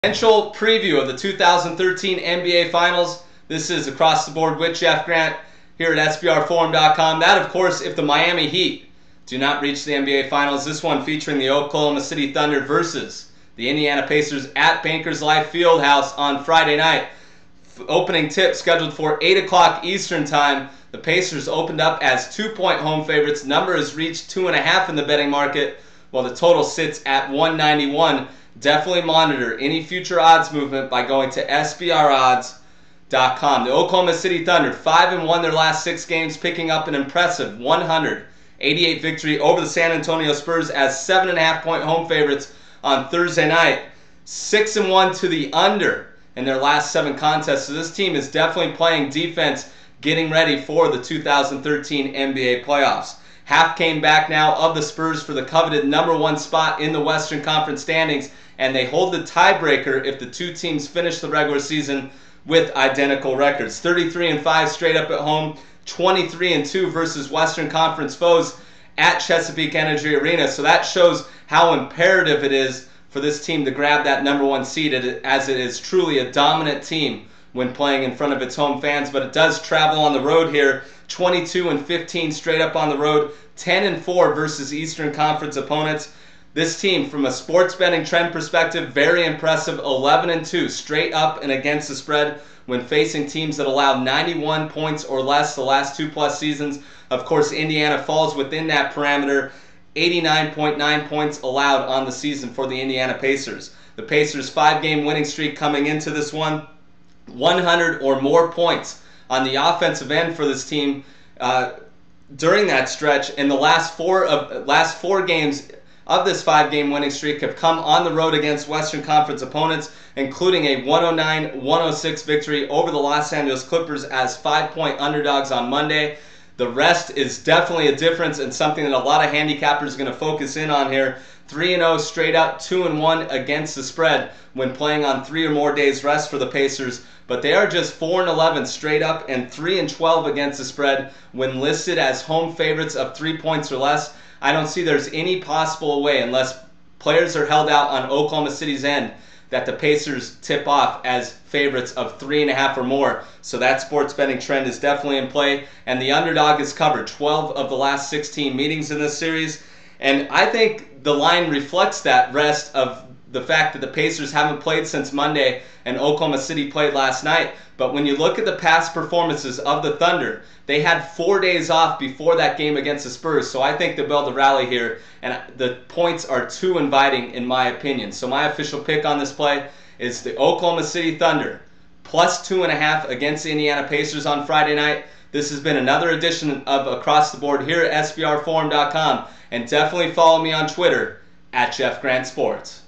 Potential preview of the 2013 NBA Finals. This is Across the Board with Jeff Grant here at SBRforum.com. That, of course, if the Miami Heat do not reach the NBA Finals. This one featuring the Oklahoma City Thunder versus the Indiana Pacers at Bankers Life Fieldhouse on Friday night. Opening tip scheduled for 8 o'clock Eastern Time. The Pacers opened up as 2-point home favorites. Number has reached 2.5 in the betting market, while the total sits at 191. Definitely monitor any future odds movement by going to SBRodds.com. The Oklahoma City Thunder, 5-1 their last 6 games, picking up an impressive 188 victory over the San Antonio Spurs as 7.5-point home favorites on Thursday night. 6-1 to the under in their last 7 contests. So this team is definitely playing defense, getting ready for the 2013 NBA playoffs. Half came back now of the Spurs for the coveted #1 spot in the Western Conference standings, and they hold the tiebreaker if the two teams finish the regular season with identical records. 33-5 straight up at home, 23-2 versus Western Conference foes at Chesapeake Energy Arena. So that shows how imperative it is for this team to grab that #1 seed, as it is truly a dominant team when playing in front of its home fans. But it does travel on the road here, 22-15 straight up on the road, 10-4 versus Eastern Conference opponents. This team, from a sports betting trend perspective, very impressive. 11-2 straight up and against the spread when facing teams that allow 91 points or less the last 2+ seasons. Of course, Indiana falls within that parameter. 89.9 points allowed on the season for the Indiana Pacers. The Pacers' 5-game winning streak coming into this one, 100 or more points on the offensive end for this team during that stretch. In the last four games of this 5-game winning streak have come on the road against Western Conference opponents, including a 109-106 victory over the Los Angeles Clippers as 5-point underdogs on Monday. The rest is definitely a difference and something that a lot of handicappers are going to focus in on here. 3-0 straight up, 2-1 against the spread when playing on 3 or more days rest for the Pacers. But they are just 4-11 straight up and 3-12 against the spread when listed as home favorites of 3 points or less. I don't see there's any possible way, unless players are held out on Oklahoma City's end, that the Pacers tip off as favorites of 3.5 or more. So that sports betting trend is definitely in play. And the underdog has covered 12 of the last 16 meetings in this series. And I think the line reflects that rest of the fact that the Pacers haven't played since Monday and Oklahoma City played last night. But when you look at the past performances of the Thunder, they had 4 days off before that game against the Spurs. So I think they'll be able to rally here, and the points are too inviting in my opinion. So my official pick on this play is the Oklahoma City Thunder plus 2.5 against the Indiana Pacers on Friday night. This has been another edition of Across the Board here at SBRforum.com, and definitely follow me on Twitter at Jeff Grant Sports.